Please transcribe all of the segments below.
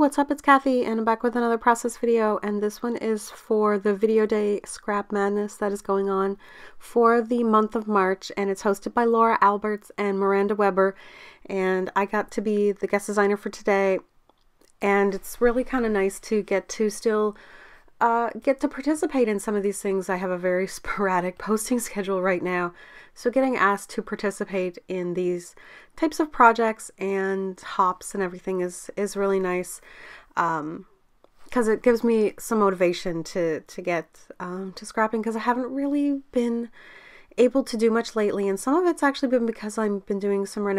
what's up? It's Kathy and I'm back with another process video, and this one is for the video day scrap madness that is going on for the month of March, and it's hosted by Laura Alberts and Miranda Weber, and I got to be the guest designer for today, and it's really kind of nice to get to still get to participate in some of these things. I have a very sporadic posting schedule right now, so getting asked to participate in these types of projects and hops and everything is really nice, because it gives me some motivation to get to scrapping, because I haven't really been able to do much lately, and some of it's actually been because I've been doing some some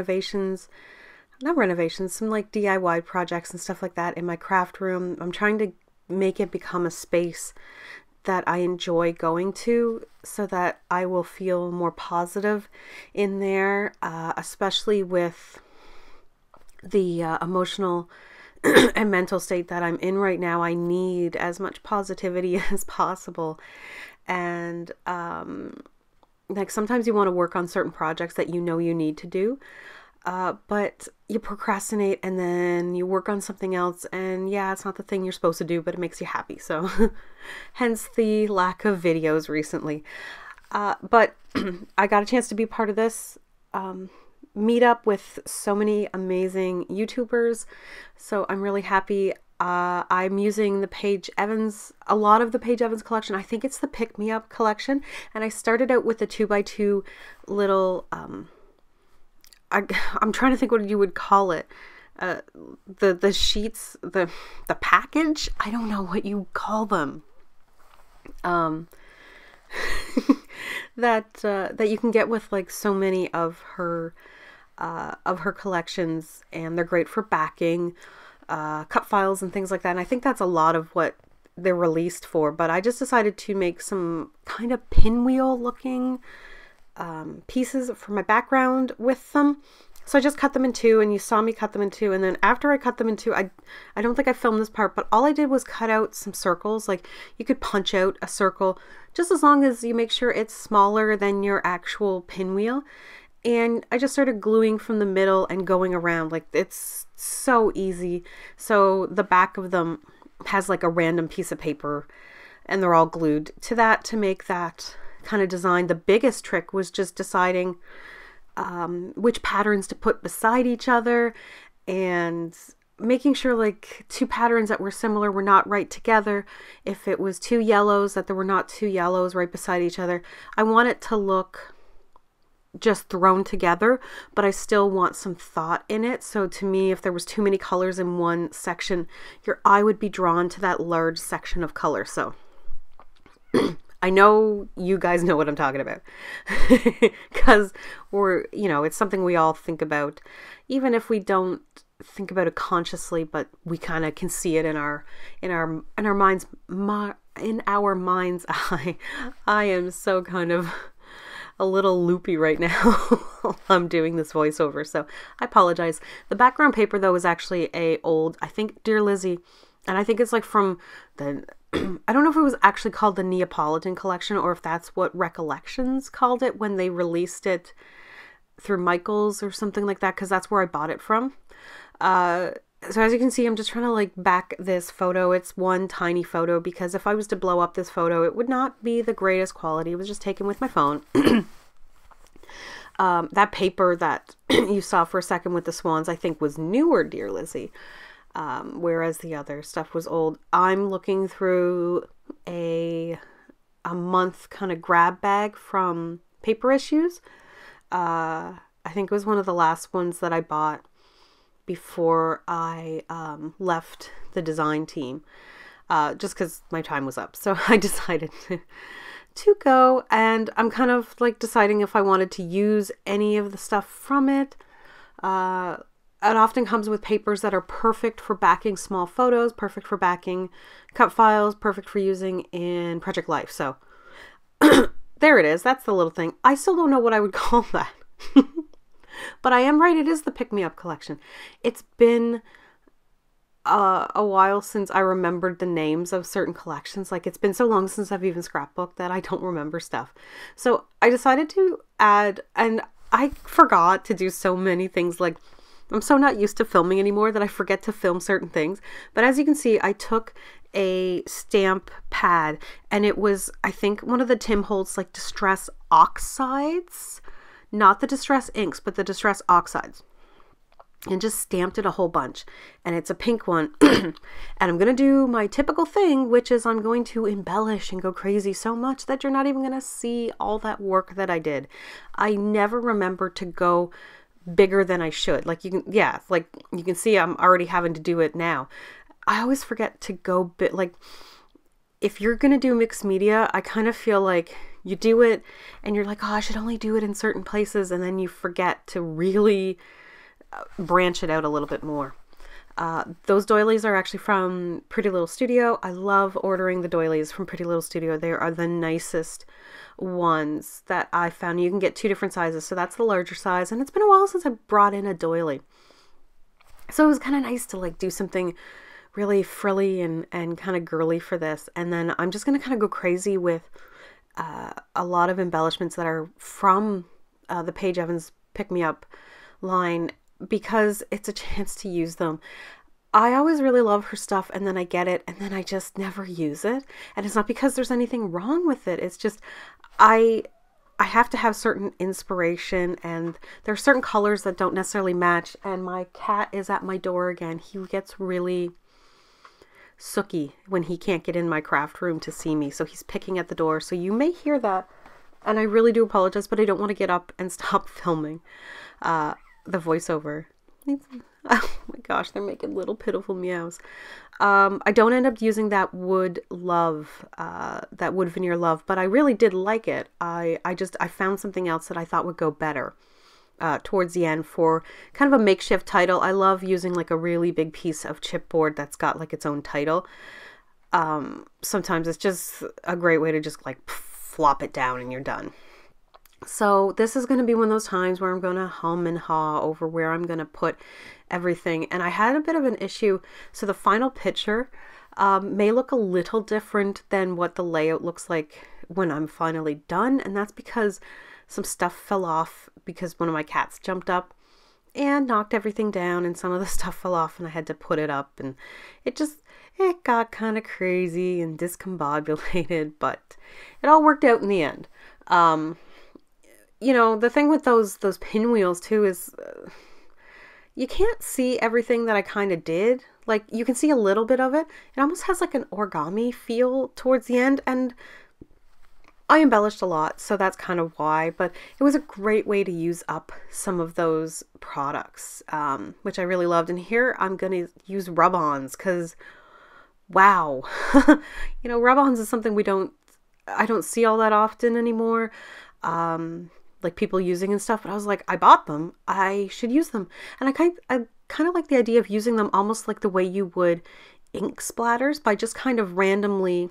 like DIY projects and stuff like that in my craft room. I'm trying to make it become a space that I enjoy going to, so that I will feel more positive in there, especially with the emotional and mental state that I'm in right now. I need as much positivity as possible, and like sometimes you want to work on certain projects that you know you need to do, but you procrastinate and then you work on something else, and yeah, it's not the thing you're supposed to do, but it makes you happy. So hence the lack of videos recently. But I got a chance to be part of this meetup with so many amazing YouTubers. So I'm really happy. I'm using the Paige Evans, a lot of the Paige Evans collection. I think it's the Pick Me Up collection. And I started out with the 2x2 little, I'm trying to think what you would call it. The sheets, the package. I don't know what you call them. That you can get with like so many of her collections, and they're great for backing, cut files and things like that. And I think that's a lot of what they're released for. But I just decided to make some kind of pinwheel looking pieces for my background with them. So I just cut them in two, and you saw me cut them in two. And then after I cut them in two, I don't think I filmed this part, but all I did was cut out some circles. Like you could punch out a circle just as long as you make sure it's smaller than your actual pinwheel. And I just started gluing from the middle and going around. Like it's so easy. So the back of them has like a random piece of paper, and they're all glued to that to make that kind of design. The biggest trick was just deciding which patterns to put beside each other, and making sure like two patterns that were similar were not right together. If it was two yellows, that there were not two yellows right beside each other. I want it to look just thrown together, but I still want some thought in it. So to me, if there was too many colors in one section, your eye would be drawn to that large section of color. So I know you guys know what I'm talking about, because it's something we all think about, even if we don't think about it consciously, but we kind of can see it in our mind's eye. I am so kind of a little loopy right now while I'm doing this voiceover, so I apologize. The background paper though is actually a old, I think, Dear Lizzie, and I think it's like from the I don't know if it was actually called the Neapolitan collection, or if that's what Recollections called it when they released it through Michael's or something like that, because that's where I bought it from. So as you can see, I'm just trying to like back this photo. It's one tiny photo, because if I was to blow up this photo, it would not be the greatest quality. It was just taken with my phone. That paper that you saw for a second with the swans, I think was newer Dear Lizzie. Whereas the other stuff was old. I'm looking through a month kind of grab bag from Paper Issues. I think it was one of the last ones that I bought before I left the design team, just because my time was up. So I decided to go, and I'm kind of like deciding if I wanted to use any of the stuff from it. It often comes with papers that are perfect for backing small photos, perfect for backing cut files, perfect for using in Project Life. So there it is. That's the little thing. I still don't know what I would call that. But I am right. It is the Pick Me Up collection. It's been a while since I remembered the names of certain collections. Like it's been so long since I've even scrapbooked that I don't remember stuff. So I decided to add, and I forgot to do so many things like I'm so not used to filming anymore that I forget to film certain things. But as you can see, I took a stamp pad, and it was, I think, one of the Tim Holtz like Distress Oxides, not the Distress Inks, but the Distress Oxides, and just stamped it a whole bunch. And it's a pink one. And I'm going to do my typical thing, which is I'm going to embellish and go crazy so much that you're not even going to see all that work that I did. I never remember to go bigger than I should. Like you can, yeah, like you can see I'm already having to do it now. I always forget to go bit, like if you're going to do mixed media, I kind of feel like you do it and you're like, oh, I should only do it in certain places. And then you forget to really branch it out a little bit more. Those doilies are actually from Pretty Little Studio. I love ordering the doilies from Pretty Little Studio. They are the nicest ones that I found. You can get 2 different sizes. So that's the larger size. And it's been a while since I brought in a doily. So it was kind of nice to like do something really frilly and kind of girly for this. And then I'm just going to kind of go crazy with a lot of embellishments that are from the Paige Evans Pick Me Up line, because it's a chance to use them. I always really love her stuff, and then I get it and then I just never use it. And it's not because there's anything wrong with it. It's just I have to have certain inspiration, and there are certain colors that don't necessarily match. And my cat is at my door again. He gets really sooky when he can't get in my craft room to see me, so he's picking at the door. So you may hear that, and I really do apologize, but I don't want to get up and stop filming the voiceover. Oh my gosh, they're making little pitiful meows. I don't end up using that wood veneer love, but I really did like it. I found something else that I thought would go better towards the end for kind of a makeshift title. I love using like a really big piece of chipboard that's got like its own title. Sometimes it's just a great way to just like flop it down and you're done. So this is going to be one of those times where I'm going to hum and haw over where I'm going to put everything. And I had a bit of an issue. So the final picture may look a little different than what the layout looks like when I'm finally done. And that's because some stuff fell off because one of my cats jumped up and knocked everything down, and some of the stuff fell off and I had to put it up, and it got kind of crazy and discombobulated, but it all worked out in the end. You know, the thing with those pinwheels too is you can't see everything that I kind of did. Like you can see a little bit of it. It almost has like an origami feel towards the end, and I embellished a lot, so that's kind of why, but it was a great way to use up some of those products, which I really loved. And here I'm going to use rub-ons because, wow, you know, rub-ons is something I don't see all that often anymore, like people using and stuff, but I was like, I bought them, I should use them. And I kind of like the idea of using them almost like the way you would ink splatters, by just kind of randomly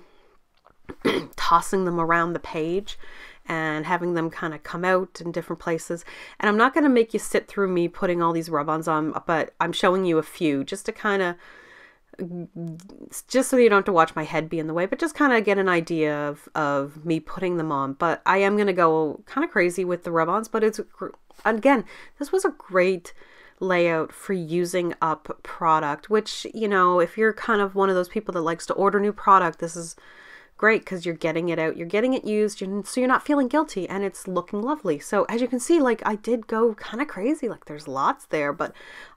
tossing them around the page and having them kind of come out in different places. And I'm not going to make you sit through me putting all these rub-ons on, but I'm showing you a few just to kind of, just so you don't have to watch my head be in the way, but just kind of get an idea of me putting them on. But I am going to go kind of crazy with the rub-ons, but again, this was a great layout for using up product, which, you know, if you're kind of one of those people that likes to order new product, this is great because you're getting it out, you're getting it used, so you're not feeling guilty, and it's looking lovely. So as you can see, like I did go kind of crazy, like there's lots there, but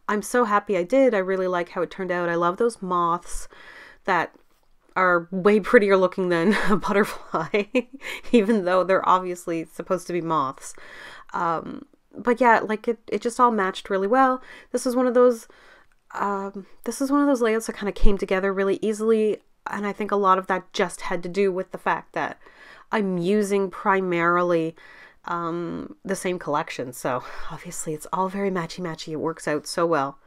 I'm so happy I did. I really like how it turned out. I love those moths that are way prettier looking than a butterfly, even though they're obviously supposed to be moths. But yeah, like it just all matched really well. This is one of those layouts that kind of came together really easily. And I think a lot of that just had to do with the fact that I'm using primarily the same collection. So obviously it's all very matchy-matchy. It works out so well.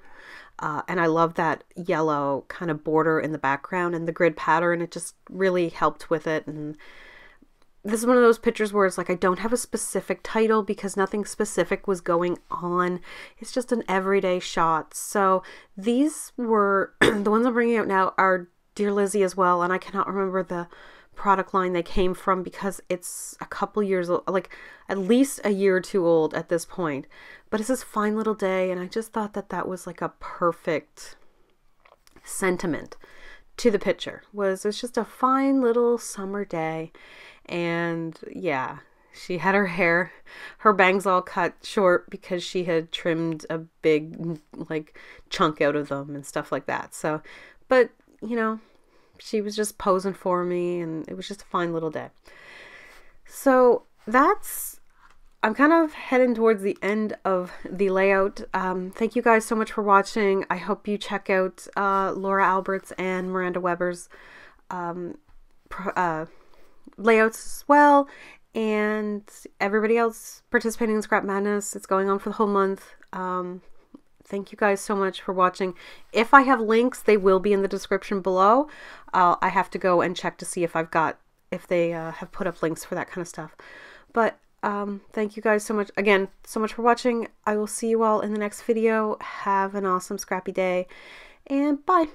And I love that yellow kind of border in the background and the grid pattern. It just really helped with it. And this is one of those pictures where it's like I don't have a specific title because nothing specific was going on. It's just an everyday shot. So these were the ones I'm bringing out now are Dear Lizzie as well, and I cannot remember the product line they came from, because it's a couple years old, like at least a year or two old at this point. But it's this fine little day, and I just thought that that was like a perfect sentiment to the picture. It's just a fine little summer day, and yeah, she had her bangs all cut short because she had trimmed a big like chunk out of them and stuff like that. So, but you know, she was just posing for me, and it was just a fine little day. So I'm kind of heading towards the end of the layout. Thank you guys so much for watching. I hope you check out Laura Albert's and Miranda Weber's layouts as well, and everybody else participating in Scrap Madness. It's going on for the whole month. Thank you guys so much for watching. If I have links, they will be in the description below. I have to go and check to see if they have put up links for that kind of stuff. But thank you guys so much again, so much for watching. I will see you all in the next video. Have an awesome scrappy day, and bye.